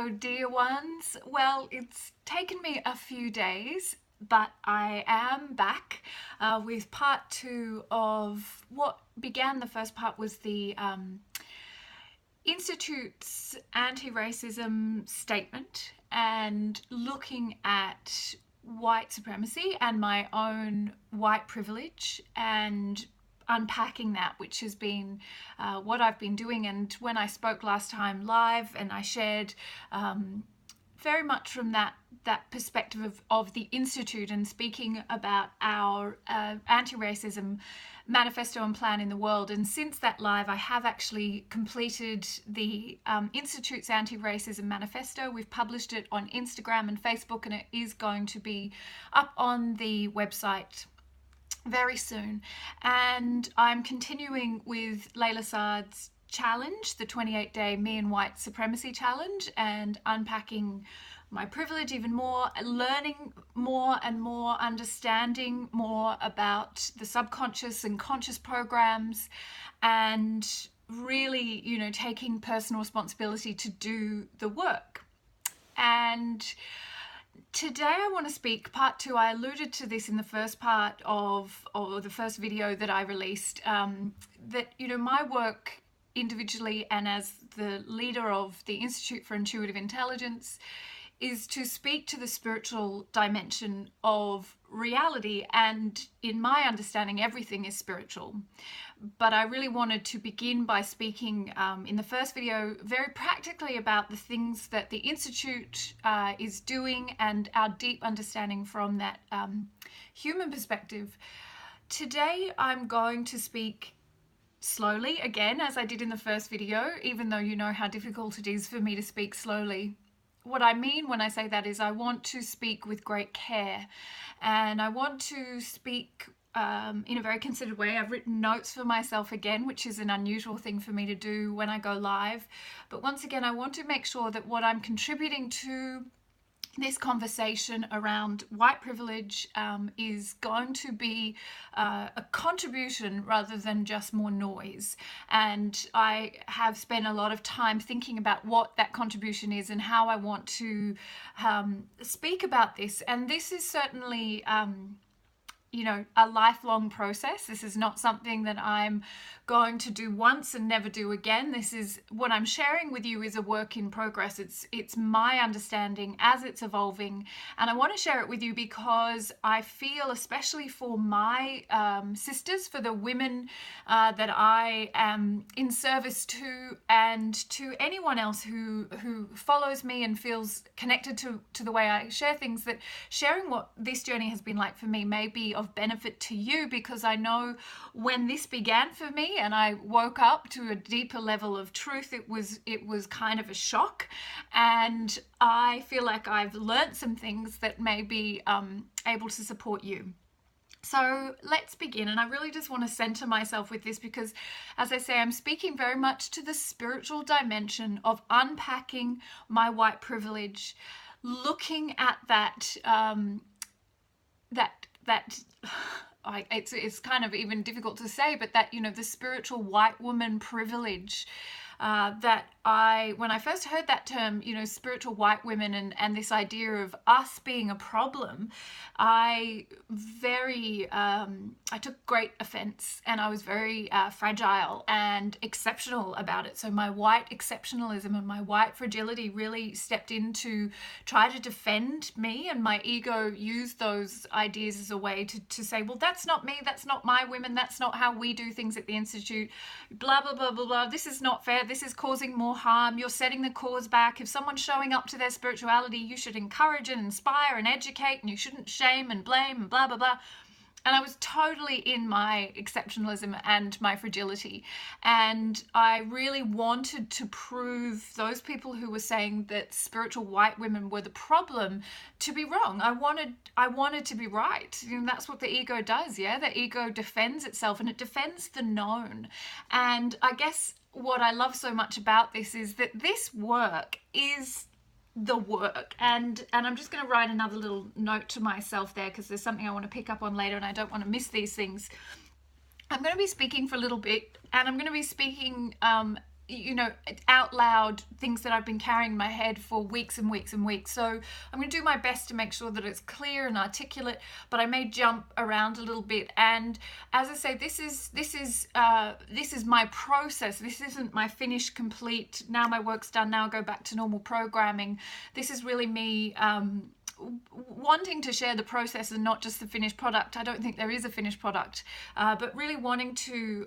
Hello, dear ones. Well, it's taken me a few days, but I am back with part two of what began. The first part was the Institute's anti-racism statement and looking at white supremacy and my own white privilege and unpacking that, which has been what I've been doing. And when I spoke last time live and I shared very much from that perspective of the Institute and speaking about our anti-racism manifesto and plan in the world. And since that live, I have actually completed the Institute's anti-racism manifesto. We've published it on Instagram and Facebook, and it is going to be up on the website very soon. And I'm continuing with Layla Saad's challenge, the 28-day Me and White Supremacy Challenge, and unpacking my privilege even more, learning more and more, understanding more about the subconscious and conscious programs, and really, taking personal responsibility to do the work. And today I want to speak part two. I alluded to this in the first part of the first video that I released, that, my work individually and as the leader of the Institute for Intuitive Intelligence is to speak to the spiritual dimension of reality. And in my understanding, everything is spiritual. But I really wanted to begin by speaking in the first video very practically about the things that the Institute is doing and our deep understanding from that human perspective. Today, I'm going to speak slowly again, as I did in the first video, even though you know how difficult it is for me to speak slowly. What I mean when I say that is I want to speak with great care, and I want to speak in a very considered way. I've written notes for myself again, which is an unusual thing for me to do when I go live. But once again, I want to make sure that what I'm contributing to this conversation around white privilege is going to be a contribution rather than just more noise. And I have spent a lot of time thinking about what that contribution is and how I want to speak about this. And this is certainly a lifelong process. This is not something that I'm going to do once and never do again. This is what I'm sharing with you is a work in progress. It's my understanding as it's evolving, and I want to share it with you because I feel, especially for my sisters, for the women that I am in service to, and to anyone else who follows me and feels connected to the way I share things, that sharing what this journey has been like for me may be of benefit to you, because I know when this began for me and I woke up to a deeper level of truth, it was kind of a shock, and I feel like I've learned some things that may be able to support you. So let's begin. And I really just want to center myself with this because, as I say, I'm speaking very much to the spiritual dimension of unpacking my white privilege, looking at that it's kind of even difficult to say, but that, the spiritual white woman privilege that when I first heard that term, spiritual white women and this idea of us being a problem, I took great offense, and I was very fragile and exceptional about it. So my white exceptionalism and my white fragility really stepped in to try to defend me, and my ego used those ideas as a way to say, well, that's not me, that's not my women, that's not how we do things at the Institute, blah, blah, blah, blah, blah, this is not fair, this is causing more harm, you're setting the cause back. If someone's showing up to their spirituality, you should encourage and inspire and educate, and you shouldn't shame and blame and blah, blah, blah. And I was totally in my exceptionalism and my fragility. And I really wanted to prove those people who were saying that spiritual white women were the problem to be wrong. I wanted to be right. That's what the ego does, yeah? The ego defends itself, and it defends the known. And I guess what I love so much about this is that this work is the work, and I'm just going to write another little note to myself there because there's something I want to pick up on later and I don't want to miss these things. I'm going to be speaking for a little bit, and I'm going to be speaking out loud things that I've been carrying in my head for weeks and weeks and weeks. So I'm going to do my best to make sure that it's clear and articulate, but I may jump around a little bit. And as I say, this is my process. This isn't my finished, complete, now my work's done, now I go back to normal programming. This is really me wanting to share the process and not just the finished product. I don't think there is a finished product, but really wanting to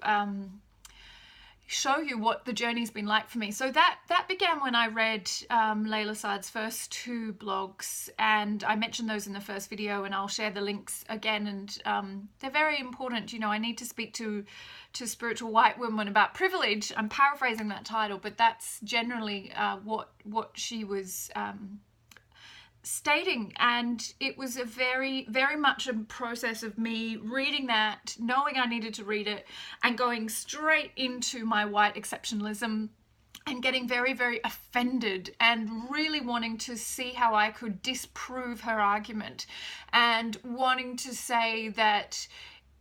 show you what the journey's been like for me. So that began when I read Layla Saad's first 2 blogs, and I mentioned those in the first video, and I'll share the links again. And they're very important. I need to speak to spiritual white women about privilege. I'm paraphrasing that title, but that's generally what she was stating. And it was a very, very much a process of me reading that, knowing I needed to read it, and going straight into my white exceptionalism and getting very, very offended and really wanting to see how I could disprove her argument, and wanting to say that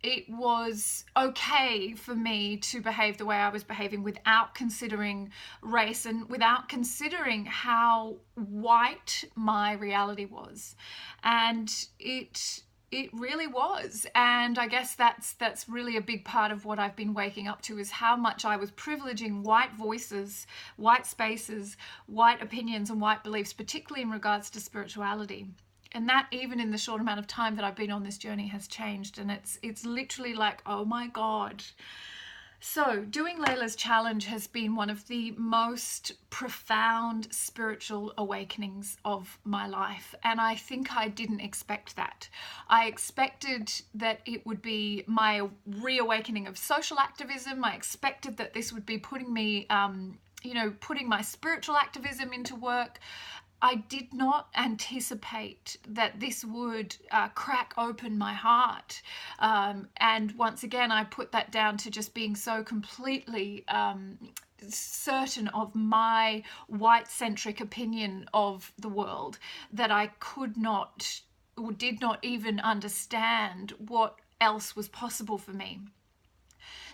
it was okay for me to behave the way I was behaving without considering race and without considering how white my reality was. And it really was. And I guess that's really a big part of what I've been waking up to, is how much I was privileging white voices, white spaces, white opinions and white beliefs, particularly in regards to spirituality. And that, even in the short amount of time that I've been on this journey, has changed. And it's literally like, oh my God. So doing Layla's challenge has been one of the most profound spiritual awakenings of my life. And I think I didn't expect that. I expected that it would be my reawakening of social activism. I expected that this would be putting me, putting my spiritual activism into work. I did not anticipate that this would crack open my heart. And once again, I put that down to just being so completely certain of my white-centric opinion of the world that I could not, or did not even understand what else was possible for me.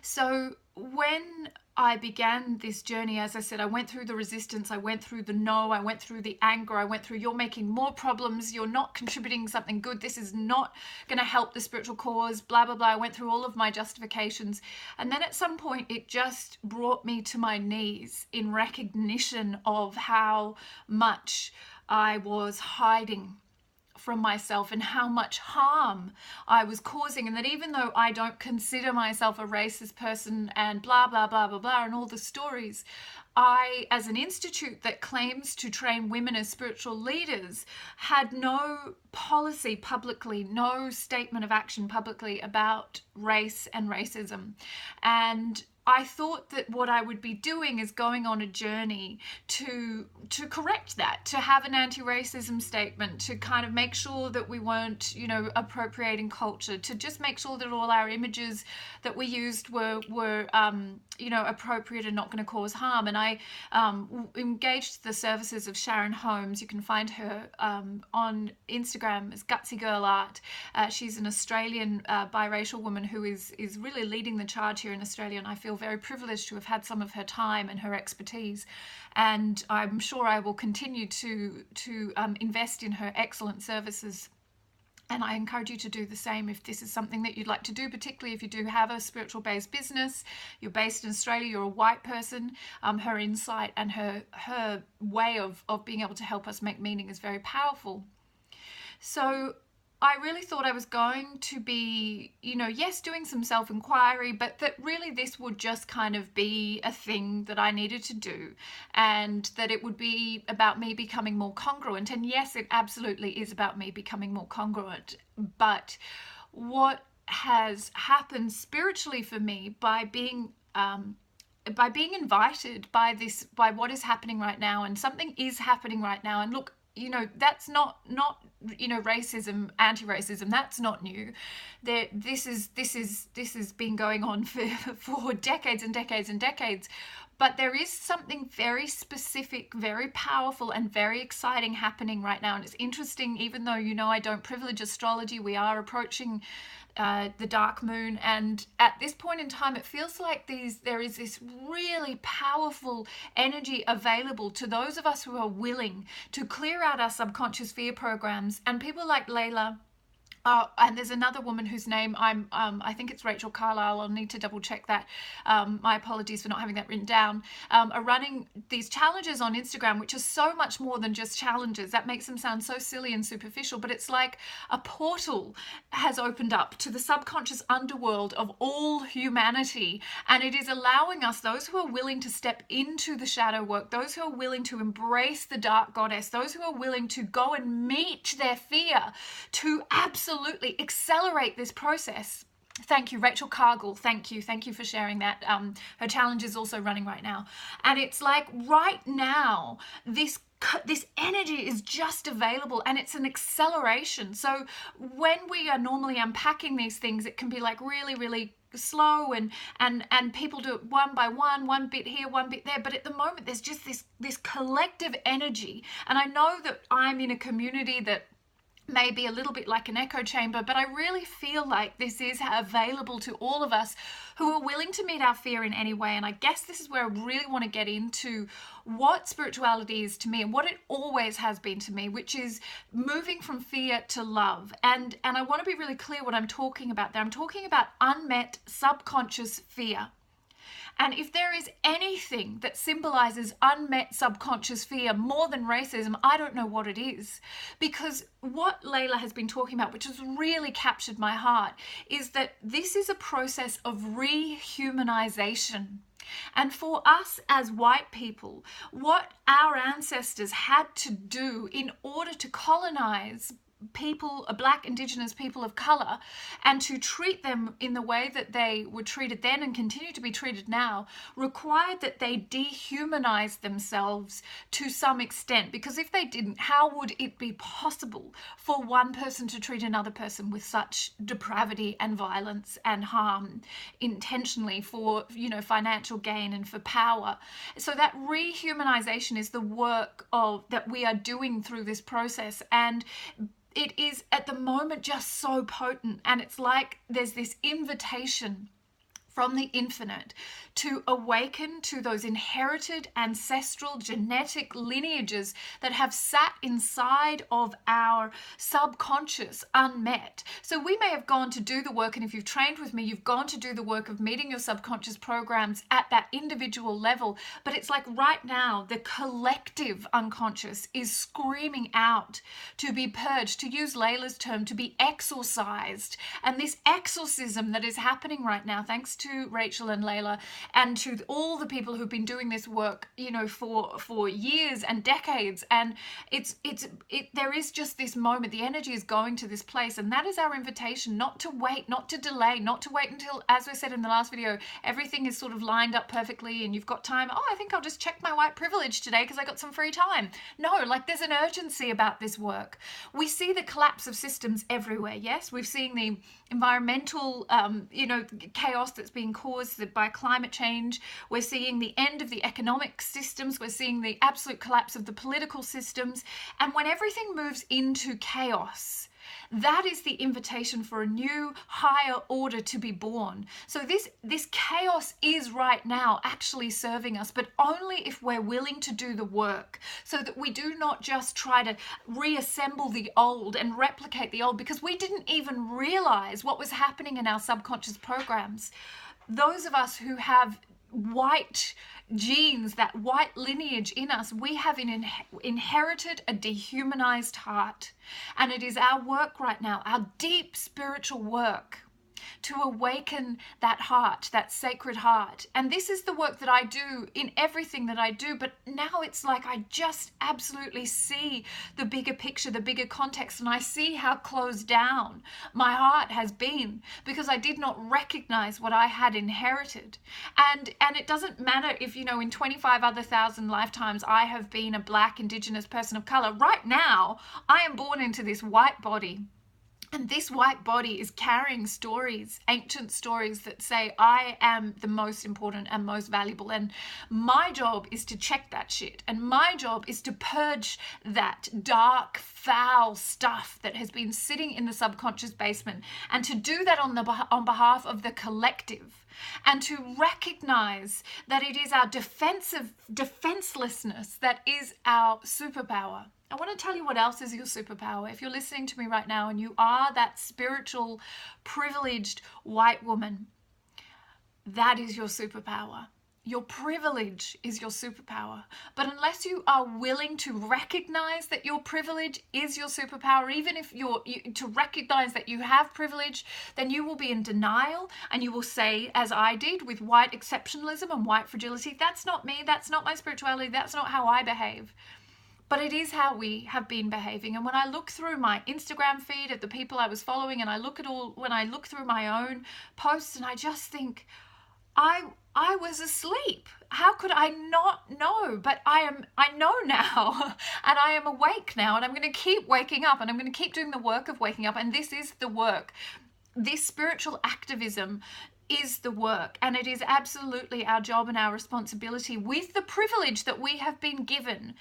So when I began this journey, as I said, I went through the resistance, I went through the no, I went through the anger, I went through you're making more problems, you're not contributing something good, this is not going to help the spiritual cause, blah, blah, blah. I went through all of my justifications. And then at some point, it just brought me to my knees in recognition of how much I was hiding from myself and how much harm I was causing, and that even though I don't consider myself a racist person and blah, blah, blah, blah, blah, and all the stories, I, as an institute that claims to train women as spiritual leaders, had no policy publicly, no statement of action publicly about race and racism. And I thought that what I would be doing is going on a journey to correct that, to have an anti-racism statement, to kind of make sure that we weren't, appropriating culture, to just make sure that all our images that we used were appropriate and not going to cause harm. And I engaged the services of Sharon Holmes. You can find her on Instagram as Gutsy Girl Art. She's an Australian biracial woman who is really leading the charge here in Australia, and I feel very privileged to have had some of her time and her expertise, and I'm sure I will continue to invest in her excellent services. And I encourage you to do the same if this is something that you'd like to do, particularly if you do have a spiritual based business, you're based in Australia, you're a white person. Her insight and her way of being able to help us make meaning is very powerful. So I really thought I was going to be, yes, doing some self-inquiry, but that really this would just kind of be a thing that I needed to do, and that it would be about me becoming more congruent. And yes, it absolutely is about me becoming more congruent. But what has happened spiritually for me by being invited by what is happening right now, and something is happening right now. And look, that's not racism, anti-racism, that's not new. This has been going on for decades and decades and decades. But there is something very specific, very powerful, and very exciting happening right now. And it's interesting, even though I don't privilege astrology, we are approaching the dark moon, and at this point in time it feels like there is this really powerful energy available to those of us who are willing to clear out our subconscious fear programs. And people like Layla, and there's another woman whose name I think it's Rachel Carlisle. I'll need to double check that. My apologies for not having that written down. Are running these challenges on Instagram, which are so much more than just challenges. That makes them sound so silly and superficial, but it's like a portal has opened up to the subconscious underworld of all humanity, and it is allowing us, those who are willing to step into the shadow work, those who are willing to embrace the dark goddess, those who are willing to go and meet their fear, to absolutely accelerate this process. Thank you, Rachel Cargill. Thank you for sharing that. Her challenge is also running right now, and it's like right now this energy is just available, and it's an acceleration. So when we are normally unpacking these things, it can be like really slow, and people do it one by one bit here, one bit there. But at the moment, there's just this collective energy, and I know that I'm in a community that may be a little bit like an echo chamber, but I really feel like this is available to all of us who are willing to meet our fear in any way. And I guess this is where I really want to get into what spirituality is to me and what it always has been to me, which is moving from fear to love. And I want to be really clear what I'm talking about there. I'm talking about unmet subconscious fear. And if there is anything that symbolizes unmet subconscious fear more than racism, I don't know what it is. Because what Layla has been talking about, which has really captured my heart, is that this is a process of rehumanization. And for us as white people, what our ancestors had to do in order to colonize people, Black, Indigenous people of colour, and to treat them in the way that they were treated then and continue to be treated now, required that they dehumanize themselves to some extent. Because if they didn't, how would it be possible for one person to treat another person with such depravity and violence and harm intentionally for, financial gain and for power? So that rehumanization is the work that we are doing through this process, and it is at the moment just so potent. And it's like there's this invitation from the infinite to awaken to those inherited ancestral genetic lineages that have sat inside of our subconscious unmet. So we may have gone to do the work, and if you've trained with me, you've gone to do the work of meeting your subconscious programs at that individual level. But it's like right now, the collective unconscious is screaming out to be purged, to use Layla's term, to be exorcised. And this exorcism that is happening right now, thanks to Rachel and Layla, and to all the people who've been doing this work, for years and decades. And there is just this moment, the energy is going to this place, and that is our invitation, not to wait, not to delay, not to wait until, as I said in the last video, everything is sort of lined up perfectly and you've got time. I think I'll just check my white privilege today because I got some free time. No, there's an urgency about this work. We see the collapse of systems everywhere. Yes, we've seen the environmental, chaos that's being caused by climate change. We're seeing the end of the economic systems. We're seeing the absolute collapse of the political systems. And when everything moves into chaos, that is the invitation for a new higher order to be born. So this chaos is right now actually serving us, but only if we're willing to do the work, so that we do not just try to reassemble the old and replicate the old, because we didn't even realize what was happening in our subconscious programs. Those of us who have white genes, that white lineage in us, we have inherited a dehumanized heart. And it is our work right now, our deep spiritual work, to awaken that heart, that sacred heart. And this is the work that I do in everything that I do. But now it's like I just absolutely see the bigger picture, the bigger context, and I see how closed down my heart has been because I did not recognize what I had inherited. And it doesn't matter if, in 25 other thousand lifetimes I have been a Black, Indigenous person of color. Right now, I am born into this white body. And this white body is carrying stories, ancient stories that say, I am the most important and most valuable. And my job is to check that shit. And my job is to purge that dark, foul stuff that has been sitting in the subconscious basement. And to do that on behalf of the collective. And to recognize that it is our defenselessness that is our superpower. I want to tell you what else is your superpower. If you're listening to me right now and you are that spiritual, privileged white woman, that is your superpower. Your privilege is your superpower. But unless you are willing to recognize that your privilege is your superpower, even if to recognize that you have privilege, then you will be in denial and you will say, as I did with white exceptionalism and white fragility, that's not me, that's not my spirituality, that's not how I behave. But it is how we have been behaving. And when I look through my Instagram feed of the people I was following, and when I look through my own posts, and I just think, I was asleep. How could I not know? But I know now, and I am awake now, and I'm going to keep waking up, and I'm going to keep doing the work of waking up. And this is the work. This spiritual activism is the work, and it is absolutely our job and our responsibility, with the privilege that we have been given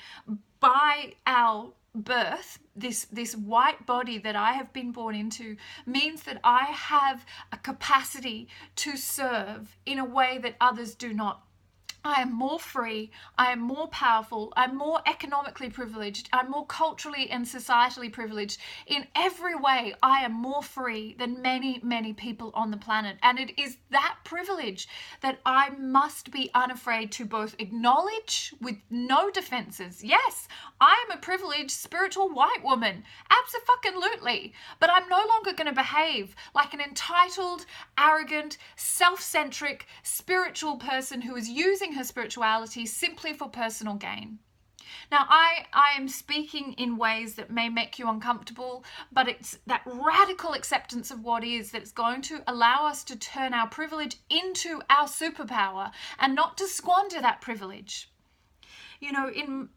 by our birth. This white body that I have been born into means that I have a capacity to serve in a way that others do not. I am more free, I am more powerful, I'm more economically privileged, I'm more culturally and societally privileged. In every way, I am more free than many, many people on the planet. And it is that privilege that I must be unafraid to both acknowledge with no defenses. Yes, I am a privileged spiritual white woman, abso-fucking-lutely, but I'm no longer going to behave like an entitled, arrogant, self-centric, spiritual person who is using her spirituality simply for personal gain. Now, I am speaking in ways that may make you uncomfortable, but it's that radical acceptance of what is that's going to allow us to turn our privilege into our superpower and not to squander that privilege. You know, in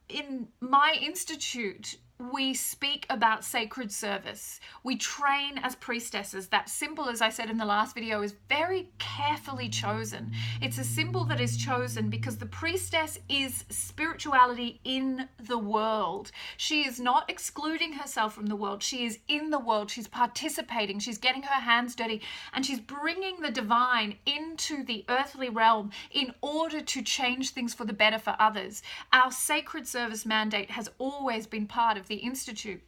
my institute, we speak about sacred service. We train as priestesses. That symbol, as I said in the last video, is very carefully chosen. It's a symbol that is chosen because the priestess is spirituality in the world. She is not excluding herself from the world. She is in the world. She's participating. She's getting her hands dirty, and she's bringing the divine into the earthly realm in order to change things for the better for others. Our sacred service mandate has always been part of the Institute.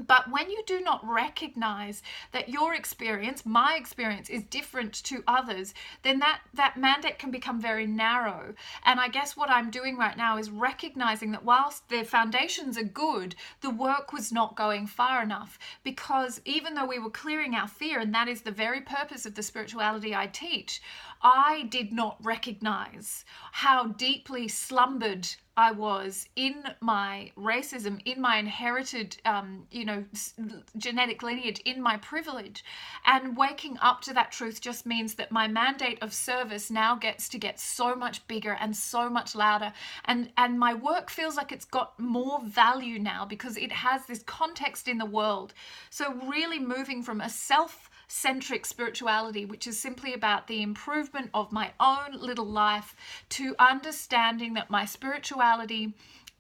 But when you do not recognize that your experience, my experience, is different to others, then that mandate can become very narrow. And I guess what I'm doing right now is recognizing that whilst the foundations are good, the work was not going far enough, because even though we were clearing our fear, and that is the very purpose of the spirituality I teach, I did not recognize how deeply slumbered I was in my racism, in my inherited, genetic lineage, in my privilege. And waking up to that truth just means that my mandate of service now gets to get so much bigger and so much louder. And my work feels like it's got more value now because it has this context in the world. So really moving from a self-centric spirituality, which is simply about the improvement of my own little life, to understanding that my spirituality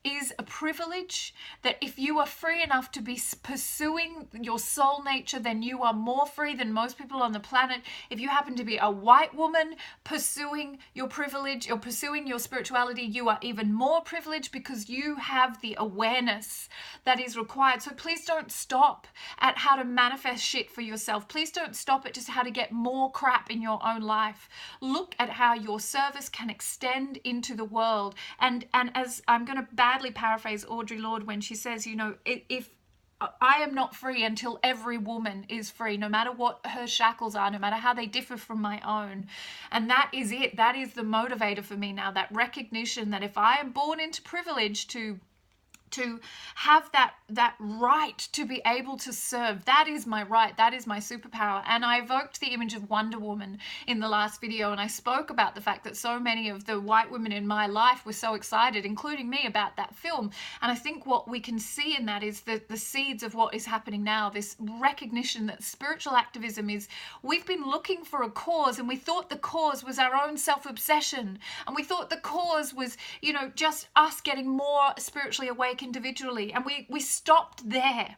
is a privilege, that if you are free enough to be pursuing your soul nature, then you are more free than most people on the planet. If you happen to be a white woman pursuing your privilege or pursuing your spirituality, you are even more privileged because you have the awareness that is required. So please don't stop at how to manifest shit for yourself. Please don't stop at just how to get more crap in your own life. Look at how your service can extend into the world. And as I'm going to badly paraphrase Audre Lorde when she says, if I am not free until every woman is free, no matter what her shackles are, no matter how they differ from my own. And that is it. That is the motivator for me now, that recognition that if I am born into privilege to to have that right to be able to serve. That is my right. That is my superpower. And I evoked the image of Wonder Woman in the last video, and I spoke about the fact that so many of the white women in my life were so excited, including me, about that film. And I think what we can see in that is the seeds of what is happening now, this recognition that spiritual activism is, we've been looking for a cause, and we thought the cause was our own self-obsession, and we thought the cause was, just us getting more spiritually awake individually, and we stopped there,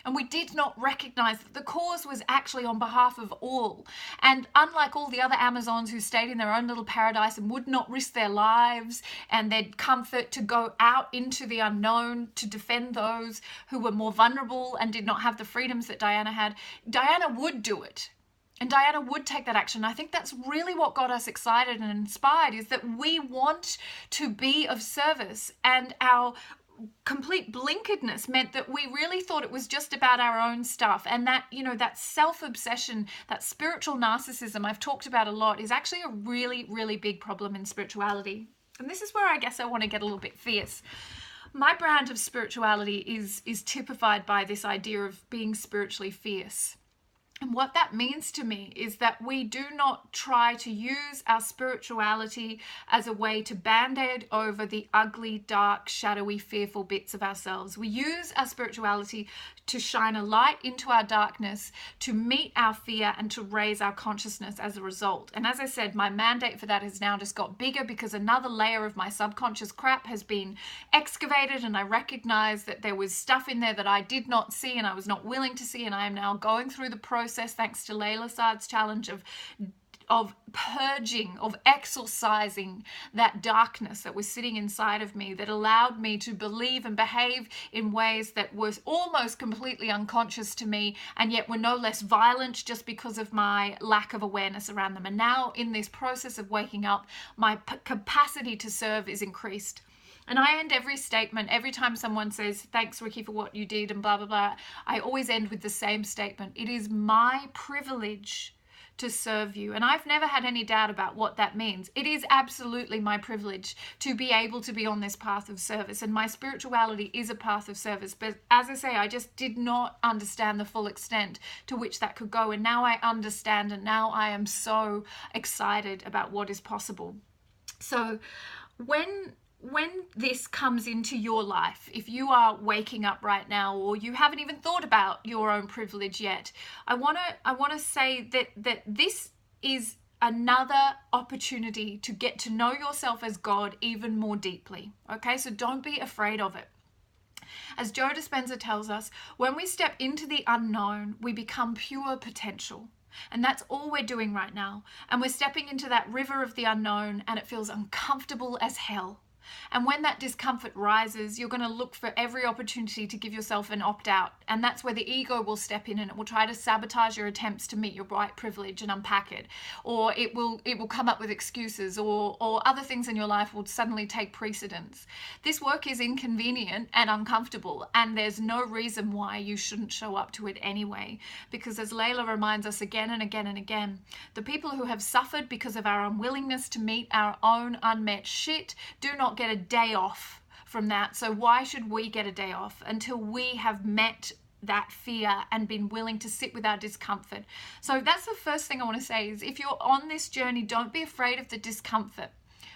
and we did not recognize that the cause was actually on behalf of all. And unlike all the other Amazons who stayed in their own little paradise and would not risk their lives and their comfort to go out into the unknown to defend those who were more vulnerable and did not have the freedoms that Diana had, Diana would do it. And Diana would take that action. I think that's really what got us excited and inspired, is that we want to be of service, and our complete blinkeredness meant that we really thought it was just about our own stuff. And that, that self-obsession, that spiritual narcissism I've talked about a lot, is actually a really, really big problem in spirituality. And this is where I guess I want to get a little bit fierce. My brand of spirituality is typified by this idea of being spiritually fierce. And what that means to me is that we do not try to use our spirituality as a way to band-aid over the ugly, dark, shadowy, fearful bits of ourselves. We use our spirituality to shine a light into our darkness, to meet our fear, and to raise our consciousness as a result. And as I said, my mandate for that has now just got bigger, because another layer of my subconscious crap has been excavated, and I recognize that there was stuff in there that I did not see and I was not willing to see, and I am now going through the process, thanks to Layla Saad's challenge, of purging, of exorcising that darkness that was sitting inside of me, that allowed me to believe and behave in ways that was almost completely unconscious to me, and yet were no less violent just because of my lack of awareness around them. And now, in this process of waking up, my capacity to serve is increased. And I end every statement, every time someone says, thanks, Ricky, for what you did, and blah, blah, blah, I always end with the same statement. It is my privilege to serve you. And I've never had any doubt about what that means. It is absolutely my privilege to be able to be on this path of service. And my spirituality is a path of service. But as I say, I just did not understand the full extent to which that could go. And now I understand, and now I am so excited about what is possible. So when this comes into your life, if you are waking up right now, or you haven't even thought about your own privilege yet, I want to say that this is another opportunity to get to know yourself as God even more deeply. Okay, so don't be afraid of it. As Joe Dispenza tells us, when we step into the unknown, we become pure potential. And that's all we're doing right now. And we're stepping into that river of the unknown, and it feels uncomfortable as hell. And when that discomfort rises, you're going to look for every opportunity to give yourself an opt-out. And that's where the ego will step in, and it will try to sabotage your attempts to meet your white privilege and unpack it. Or it will come up with excuses, or other things in your life will suddenly take precedence. This work is inconvenient and uncomfortable, and there's no reason why you shouldn't show up to it anyway. Because as Layla reminds us again and again and again, the people who have suffered because of our unwillingness to meet our own unmet shit do not get a day off from that. So why should we get a day off until we have met that fear and been willing to sit with our discomfort? So that's the first thing I want to say, is if you're on this journey, don't be afraid of the discomfort.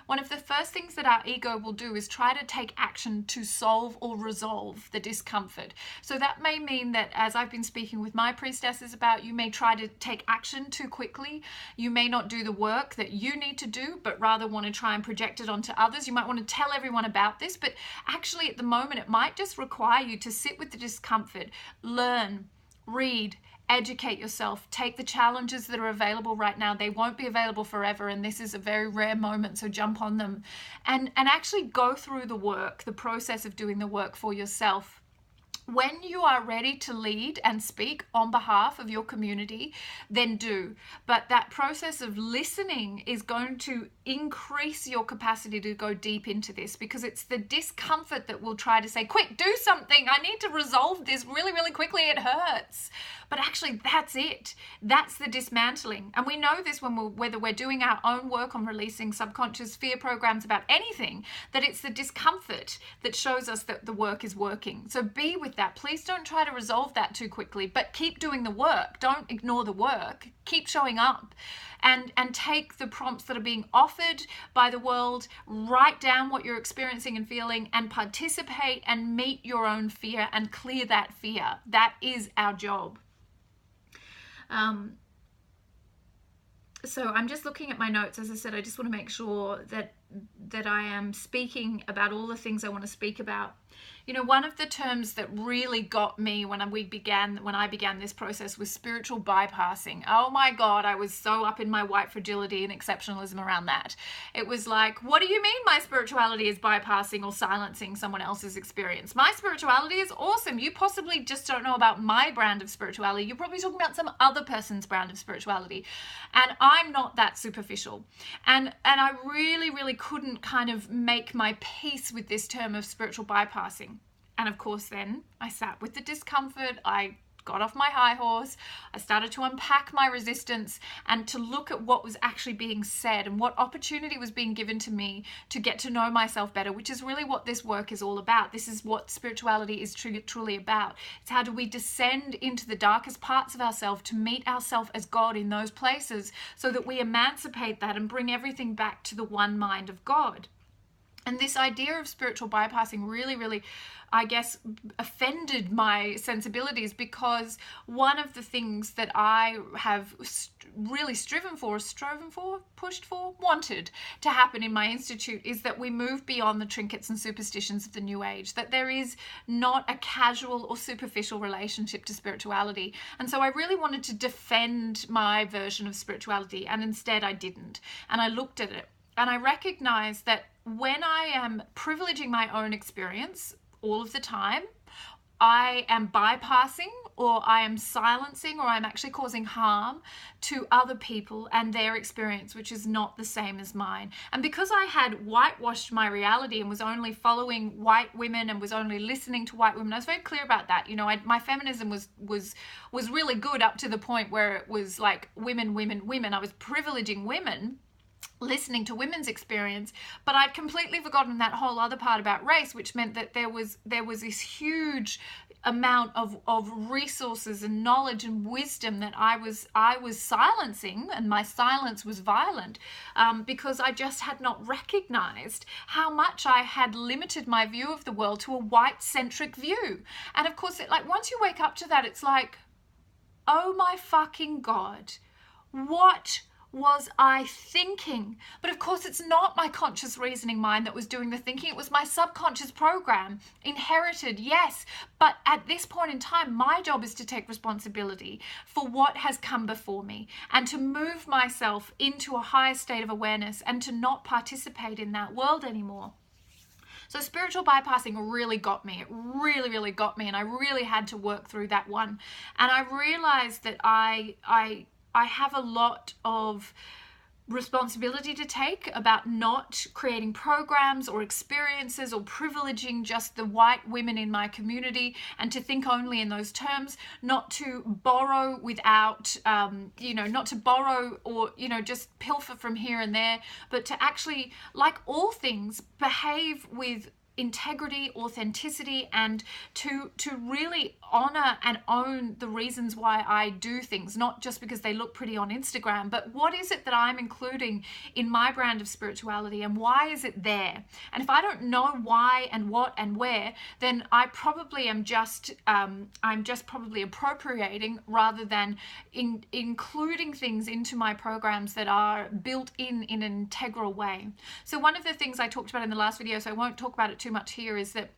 One of the first things that our ego will do is try to take action to solve or resolve the discomfort. So that may mean that, as I've been speaking with my priestesses about, you may try to take action too quickly. You may not do the work that you need to do, but rather want to try and project it onto others. You might want to tell everyone about this, but actually at the moment it might just require you to sit with the discomfort, learn, read, educate yourself, take the challenges that are available right now. They won't be available forever, and this is a very rare moment, so jump on them and actually go through the work, the process of doing the work for yourself. When you are ready to lead and speak on behalf of your community, then do. But that process of listening is going to increase your capacity to go deep into this, because it's the discomfort that will try to say, quick, do something. I need to resolve this really, really quickly. It hurts. But actually, that's it. That's the dismantling. And we know this whether we're doing our own work on releasing subconscious fear programs about anything, that it's the discomfort that shows us that the work is working. So be with that. Please don't try to resolve that too quickly, but keep doing the work. Don't ignore the work. Keep showing up and take the prompts that are being offered by the world. Write down what you're experiencing and feeling and participate and meet your own fear and clear that fear. That is our job. So I'm just looking at my notes. As I said, I just want to make sure that I am speaking about all the things I want to speak about. You know, one of the terms that really got me when I began this process was spiritual bypassing. Oh my God, I was so up in my white fragility and exceptionalism around that. It was like, what do you mean my spirituality is bypassing or silencing someone else's experience? My spirituality is awesome. You possibly just don't know about my brand of spirituality. You're probably talking about some other person's brand of spirituality. And I'm not that superficial. And I really, really couldn't kind of make my peace with this term of spiritual bypassing. And of course, then I sat with the discomfort. I got off my high horse. I started to unpack my resistance and to look at what was actually being said and what opportunity was being given to me to get to know myself better, which is really what this work is all about. This is what spirituality is truly about. It's how do we descend into the darkest parts of ourselves to meet ourselves as God in those places, so that we emancipate that and bring everything back to the one mind of God. And this idea of spiritual bypassing really, really, I guess, offended my sensibilities, because one of the things that I have really pushed for, wanted to happen in my institute is that we move beyond the trinkets and superstitions of the New Age, that there is not a casual or superficial relationship to spirituality. And so I really wanted to defend my version of spirituality, and instead I didn't. And I looked at it. And I recognize that when I am privileging my own experience all of the time, I am bypassing, or I am silencing, or I'm actually causing harm to other people and their experience, which is not the same as mine. And because I had whitewashed my reality and was only following white women and was only listening to white women, I was very clear about that. You know, my feminism was really good up to the point where it was like women. I was privileging women, listening to women's experience, but I'd completely forgotten that whole other part about race, which meant that there was this huge amount of resources and knowledge and wisdom that I was silencing, and my silence was violent, because I just had not recognized how much I had limited my view of the world to a white-centric view. And of course, once you wake up to that, it's like, oh my fucking God, what was I thinking? But of course, it's not my conscious reasoning mind that was doing the thinking. It was my subconscious program, inherited, yes. But at this point in time, my job is to take responsibility for what has come before me and to move myself into a higher state of awareness and to not participate in that world anymore. So spiritual bypassing really got me. It really, really got me. And I really had to work through that one. And I realized that I have a lot of responsibility to take about not creating programs or experiences or privileging just the white women in my community, and to think only in those terms, not to borrow without, not to borrow or, just pilfer from here and there, but to actually, like all things, behave with integrity, authenticity, and to really honor and own the reasons why I do things, not just because they look pretty on Instagram, but what is it that I'm including in my brand of spirituality, and why is it there? And if I don't know why and what and where, then I probably am just probably appropriating rather than including things into my programs that are built in an integral way. So one of the things I talked about in the last video, so I won't talk about it too much here, is that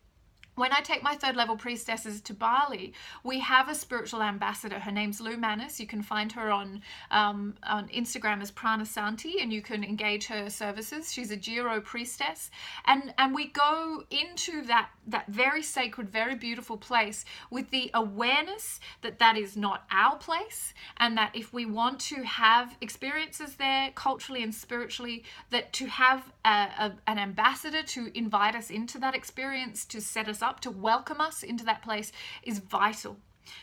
When I take my third level priestesses to Bali, we have a spiritual ambassador. Her name's Lou Manis. You can find her on Instagram as Prana Santi, and you can engage her services. She's a Giro priestess, and we go into that very sacred, very beautiful place with the awareness that that is not our place, and that if we want to have experiences there culturally and spiritually, that to have an ambassador to invite us into that experience, to set us up, to welcome us into that place, is vital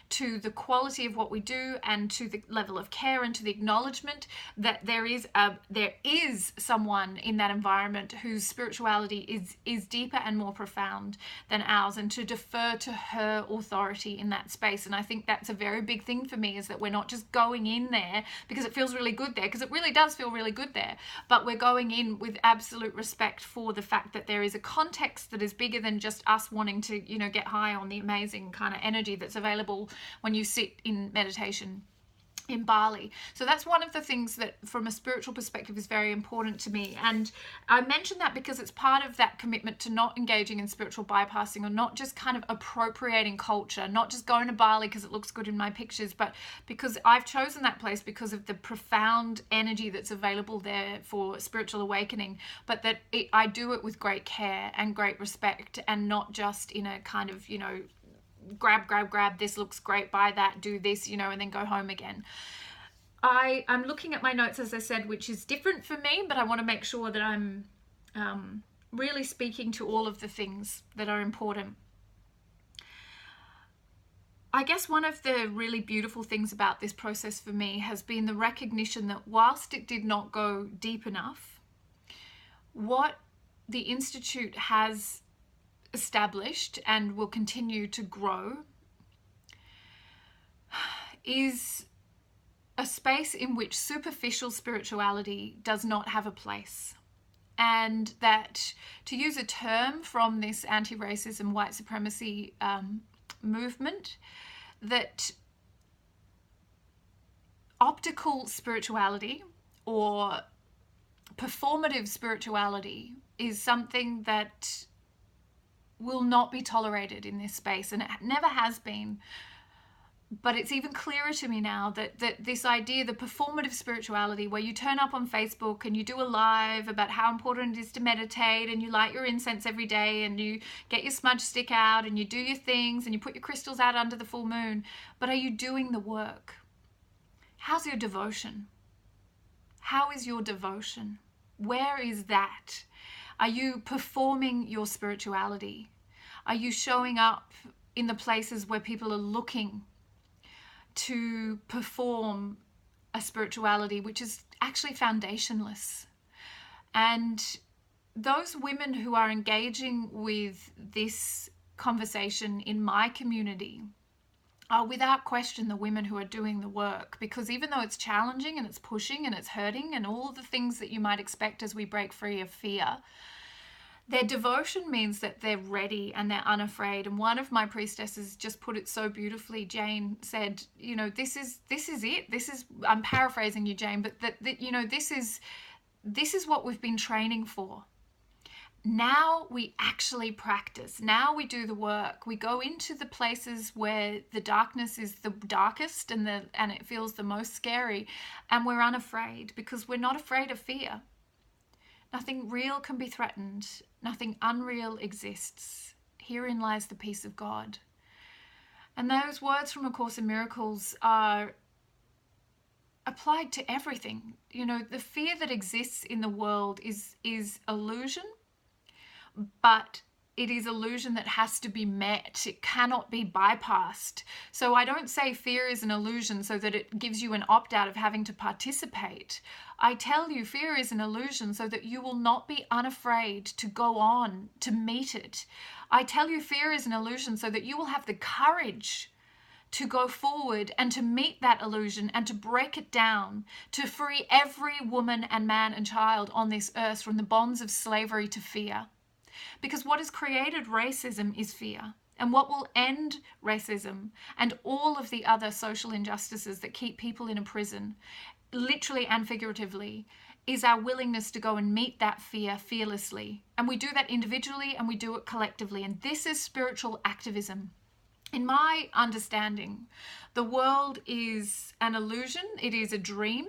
to the quality of what we do, and to the level of care, and to the acknowledgement that there is someone in that environment whose spirituality is deeper and more profound than ours, and to defer to her authority in that space. And I think that's a very big thing for me, is that we're not just going in there because it feels really good there, because it really does feel really good there, but we're going in with absolute respect for the fact that there is a context that is bigger than just us wanting to, get high on the amazing kind of energy that's available when you sit in meditation in Bali. So that's one of the things that from a spiritual perspective is very important to me. And I mention that because it's part of that commitment to not engaging in spiritual bypassing, or not just kind of appropriating culture, not just going to Bali because it looks good in my pictures, but because I've chosen that place because of the profound energy that's available there for spiritual awakening, but that I do it with great care and great respect, and not just in a kind of, grab, this looks great, buy that, do this, and then go home again. I'm looking at my notes, as I said, which is different for me, but I want to make sure that I'm really speaking to all of the things that are important. I guess one of the really beautiful things about this process for me has been the recognition that whilst it did not go deep enough, what the Institute has established and will continue to grow is a space in which superficial spirituality does not have a place. And that, to use a term from this anti-racism, white supremacy movement, that optical spirituality or performative spirituality is something that will not be tolerated in this space, and it never has been. But it's even clearer to me now that this idea, the performative spirituality, where you turn up on Facebook and you do a live about how important it is to meditate, and you light your incense every day, and you get your smudge stick out, and you do your things, and you put your crystals out under the full moon. But are you doing the work? How's your devotion? How is your devotion? Where is that? Are you performing your spirituality? Are you showing up in the places where people are looking to perform a spirituality which is actually foundationless? And those women who are engaging with this conversation in my community are without question the women who are doing the work, because even though it's challenging and it's pushing and it's hurting and all the things that you might expect as we break free of fear, their devotion means that they're ready and they're unafraid. And one of my priestesses just put it so beautifully. Jane said, this is it. This is, I'm paraphrasing you, Jane, but that this is what we've been training for. Now we actually practice. Now we do the work. We go into the places where the darkness is the darkest and it feels the most scary, and we're unafraid because we're not afraid of fear. Nothing real can be threatened. Nothing unreal exists. Herein lies the peace of God. And those words from A Course in Miracles are applied to everything. The fear that exists in the world is illusion, but it is illusion that has to be met. It cannot be bypassed. So I don't say fear is an illusion so that it gives you an opt-out of having to participate. I tell you fear is an illusion so that you will not be unafraid to go on to meet it. I tell you fear is an illusion so that you will have the courage to go forward and to meet that illusion and to break it down, to free every woman and man and child on this earth from the bonds of slavery to fear. Because what has created racism is fear. And what will end racism and all of the other social injustices that keep people in a prison, literally and figuratively, is our willingness to go and meet that fear fearlessly. And we do that individually and we do it collectively. And this is spiritual activism. In my understanding, the world is an illusion. It is a dream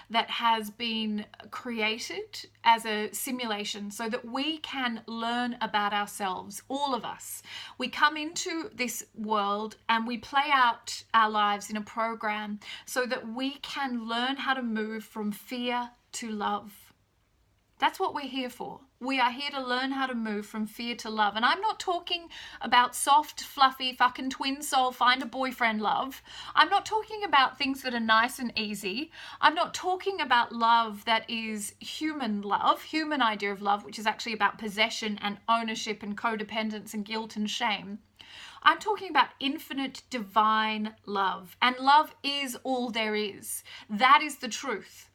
that has been created as a simulation so that we can learn about ourselves, all of us. We come into this world and we play out our lives in a program so that we can learn how to move from fear to love. That's what we're here for. We are here to learn how to move from fear to love. And I'm not talking about soft, fluffy, fucking twin soul, find a boyfriend love. I'm not talking about things that are nice and easy. I'm not talking about love that is human love, human idea of love, which is actually about possession and ownership and codependence and guilt and shame. I'm talking about infinite divine love. And love is all there is. That is the truth.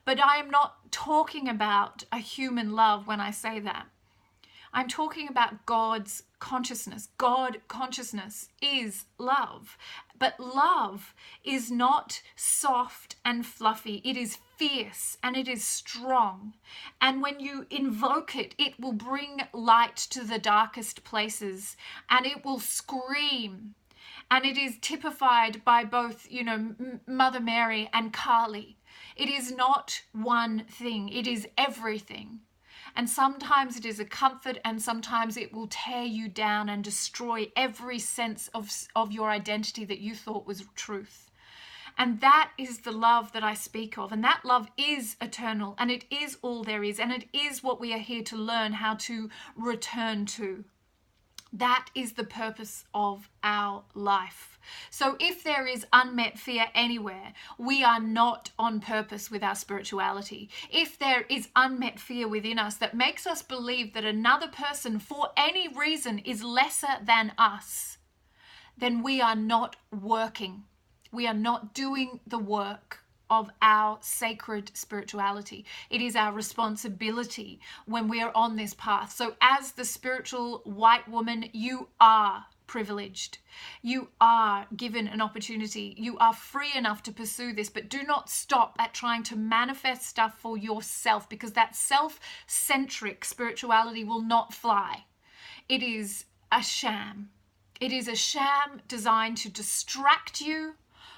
But I am not talking about a human love when I say that. I'm talking about God's consciousness. God consciousness is love. But love is not soft and fluffy. It is fierce and it is strong. And when you invoke it, it will bring light to the darkest places and it will scream. And it is typified by both, Mother Mary and Kali. It is not one thing. It is everything. And sometimes it is a comfort and sometimes it will tear you down and destroy every sense of your identity that you thought was truth. And that is the love that I speak of. And that love is eternal and it is all there is. And it is what we are here to learn how to return to. That is the purpose of our life. So if there is unmet fear anywhere, we are not on purpose with our spirituality. If there is unmet fear within us that makes us believe that another person for any reason is lesser than us, then we are not working. We are not doing the work of our sacred spirituality. It is our responsibility when we are on this path. So as the spiritual white woman, you are privileged. You are given an opportunity. You are free enough to pursue this, but do not stop at trying to manifest stuff for yourself, because that self-centric spirituality will not fly. It is a sham. It is a sham designed to distract you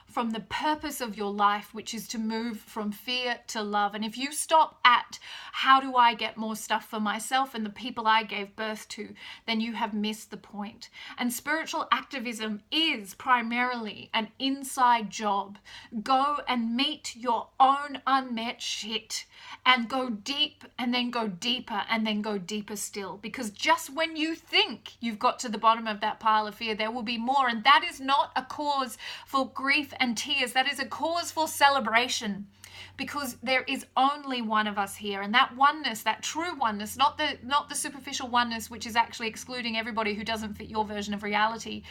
from the purpose of your life, which is to move from fear to love. And if you stop at how do I get more stuff for myself and the people I gave birth to, then you have missed the point. And spiritual activism is primarily an inside job. Go and meet your own unmet shit and go deep and then go deeper and then go deeper still. Because just when you think you've got to the bottom of that pile of fear, there will be more. And that is not a cause for grief and tears. That is a cause for celebration, because there is only one of us here, and that oneness, that true oneness, not the superficial oneness which is actually excluding everybody who doesn't fit your version of reality,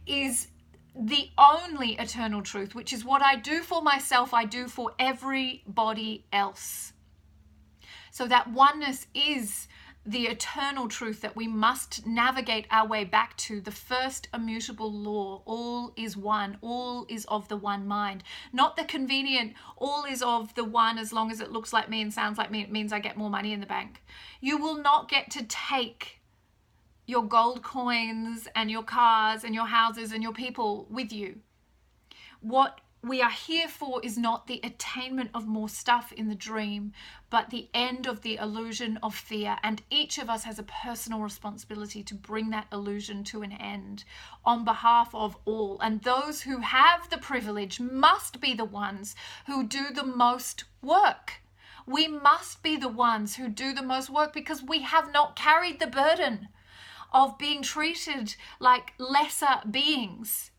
is the only eternal truth, which is what I do for myself, I do for everybody else. So that oneness is the eternal truth that we must navigate our way back to, the first immutable law. All is one. All is of the one mind. Not the convenient, all is of the one as long as it looks like me and sounds like me. It means I get more money in the bank. You will not get to take your gold coins and your cars and your houses and your people with you. What we are here for is not the attainment of more stuff in the dream, but the end of the illusion of fear. And each of us has a personal responsibility to bring that illusion to an end on behalf of all. And those who have the privilege must be the ones who do the most work. We must be the ones who do the most work, because we have not carried the burden of being treated like lesser beings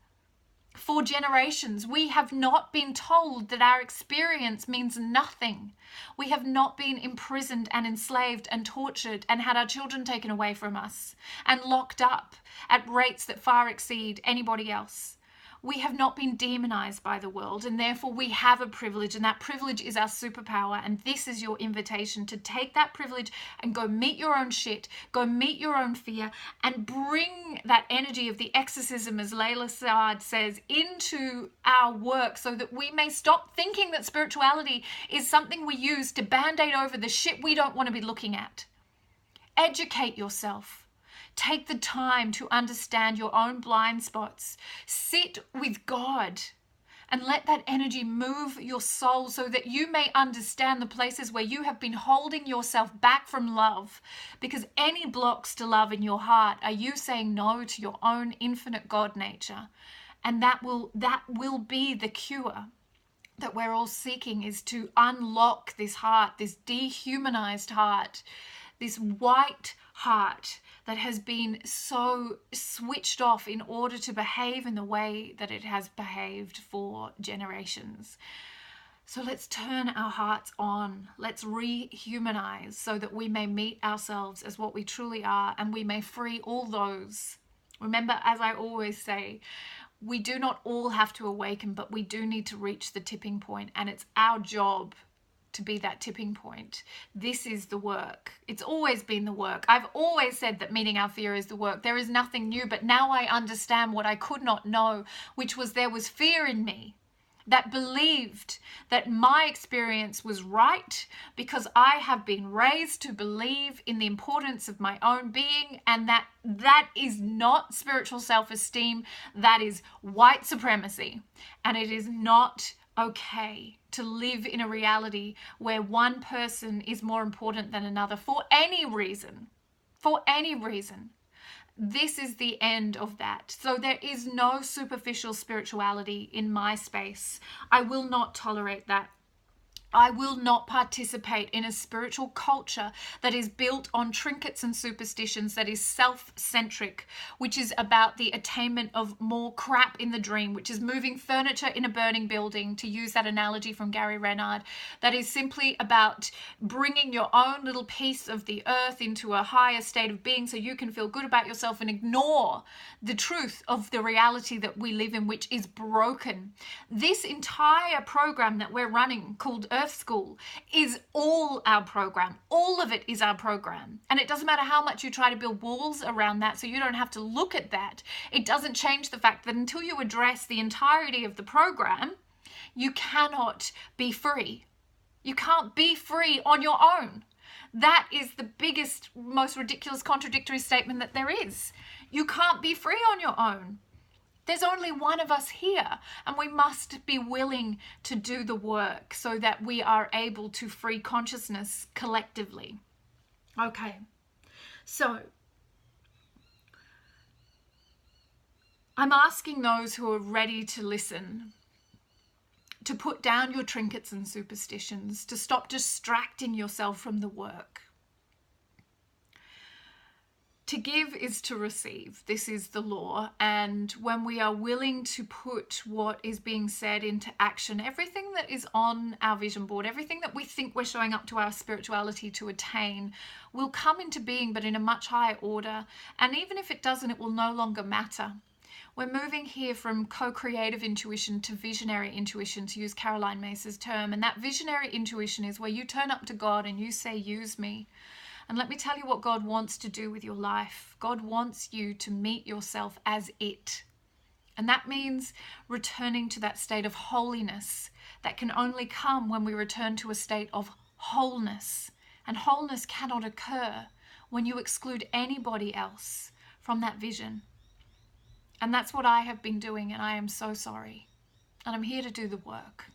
for generations. We have not been told that our experience means nothing. We have not been imprisoned and enslaved and tortured and had our children taken away from us and locked up at rates that far exceed anybody else. We have not been demonized by the world, and therefore we have a privilege, and that privilege is our superpower. And this is your invitation to take that privilege and go meet your own shit, go meet your own fear, and bring that energy of the exorcism, as Layla Saad says, into our work, so that we may stop thinking that spirituality is something we use to band-aid over the shit we don't want to be looking at. Educate yourself. Take the time to understand your own blind spots. Sit with God and let that energy move your soul, so that you may understand the places where you have been holding yourself back from love. Because any blocks to love in your heart are you saying no to your own infinite God nature. And that will be the cure that we're all seeking, is to unlock this heart, this dehumanized heart, this white heart that has been so switched off in order to behave in the way that it has behaved for generations. So let's turn our hearts on. Let's rehumanize, so that we may meet ourselves as what we truly are, and we may free all those. Remember, as I always say, we do not all have to awaken, but we do need to reach the tipping point, and it's our job to be that tipping point. This is the work. It's always been the work. I've always said that meeting our fear is the work. There is nothing new, but now I understand what I could not know, which was there was fear in me that believed that my experience was right, because I have been raised to believe in the importance of my own being, and that is not spiritual self-esteem. That is white supremacy, and it is not okay to live in a reality where one person is more important than another for any reason. For any reason. This is the end of that. So there is no superficial spirituality in my space. I will not tolerate that. I will not participate in a spiritual culture that is built on trinkets and superstitions, that is self-centric, which is about the attainment of more crap in the dream, which is moving furniture in a burning building, to use that analogy from Gary Renard, that is simply about bringing your own little piece of the earth into a higher state of being so you can feel good about yourself and ignore the truth of the reality that we live in, which is broken. This entire program that we're running, called Earth School, is all our program. All of it is our program. And it doesn't matter how much you try to build walls around that so you don't have to look at that. It doesn't change the fact that until you address the entirety of the program, you cannot be free. You can't be free on your own. That is the biggest, most ridiculous, contradictory statement that there is. You can't be free on your own. There's only one of us here, and we must be willing to do the work so that we are able to free consciousness collectively. Okay, so I'm asking those who are ready to listen to put down your trinkets and superstitions, to stop distracting yourself from the work. To give is to receive. This is the law. And when we are willing to put what is being said into action, everything that is on our vision board, everything that we think we're showing up to our spirituality to attain, will come into being, but in a much higher order. And even if it doesn't, it will no longer matter. We're moving here from co-creative intuition to visionary intuition, to use Caroline Myss's term. And that visionary intuition is where you turn up to God and you say, use me. And let me tell you what God wants to do with your life. God wants you to meet yourself as it. And that means returning to that state of holiness that can only come when we return to a state of wholeness. And wholeness cannot occur when you exclude anybody else from that vision. And that's what I have been doing, and I am so sorry. And I'm here to do the work.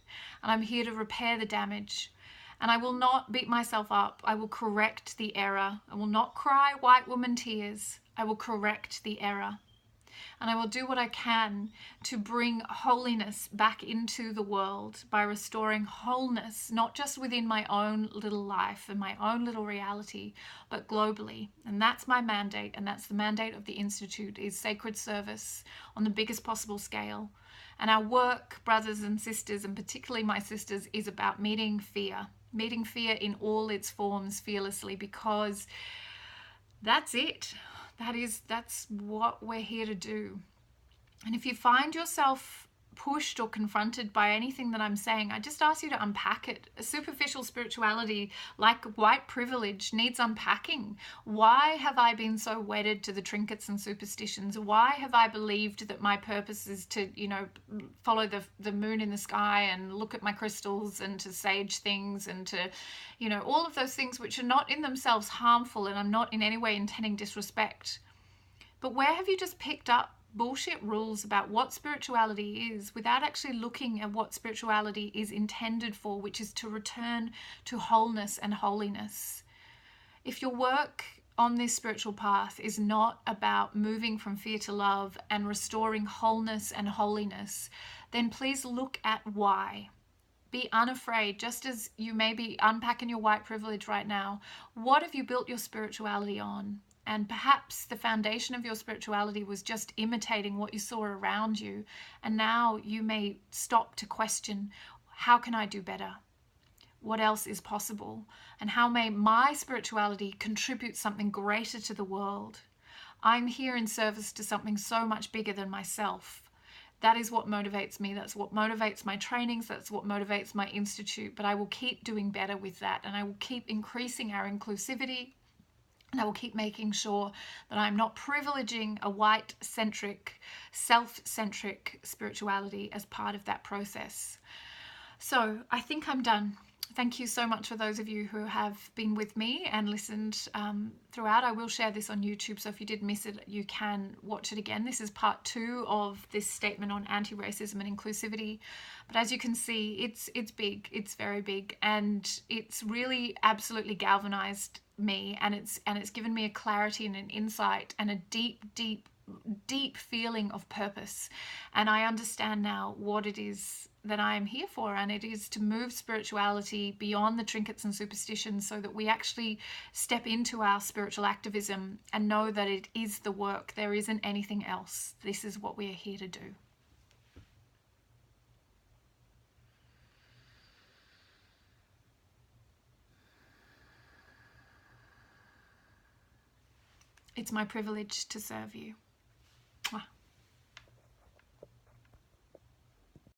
And I'm here to repair the damage. And I will not beat myself up. I will correct the error. I will not cry white woman tears. I will correct the error. And I will do what I can to bring holiness back into the world by restoring wholeness, not just within my own little life and my own little reality, but globally. And that's my mandate, and that's the mandate of the Institute, is sacred service on the biggest possible scale. And our work, brothers and sisters, and particularly my sisters, is about meeting fear in all its forms fearlessly, because that's it. That's what we're here to do. And if you find yourself pushed or confronted by anything that I'm saying, I just ask you to unpack it. A superficial spirituality, like white privilege, needs unpacking. Why have I been so wedded to the trinkets and superstitions? Why have I believed that my purpose is to, follow the moon in the sky and look at my crystals and to sage things and to, all of those things which are not in themselves harmful, and I'm not in any way intending disrespect. But where have you just picked up bullshit rules about what spirituality is without actually looking at what spirituality is intended for, which is to return to wholeness and holiness? If your work on this spiritual path is not about moving from fear to love and restoring wholeness and holiness, then please look at why. Be unafraid, just as you may be unpacking your white privilege right now. What have you built your spirituality on? And perhaps the foundation of your spirituality was just imitating what you saw around you. And now you may stop to question, how can I do better? What else is possible? And how may my spirituality contribute something greater to the world? I'm here in service to something so much bigger than myself. That is what motivates me. That's what motivates my trainings. That's what motivates my institute. But I will keep doing better with that. And I will keep increasing our inclusivity. And I will keep making sure that I'm not privileging a white-centric, self-centric spirituality as part of that process. So I think I'm done. Thank you so much for those of you who have been with me and listened throughout. I will share this on YouTube, so if you did miss it, you can watch it again. This is part 2 of this statement on anti-racism and inclusivity. But as you can see, it's big. It's very big, and it's really absolutely galvanized me, and it's given me a clarity and an insight and a deep feeling of purpose. And I understand now what it is that I am here for, and it is to move spirituality beyond the trinkets and superstitions so that we actually step into our spiritual activism and know that it is the work. There isn't anything else. This is what we are here to do. It's my privilege to serve you.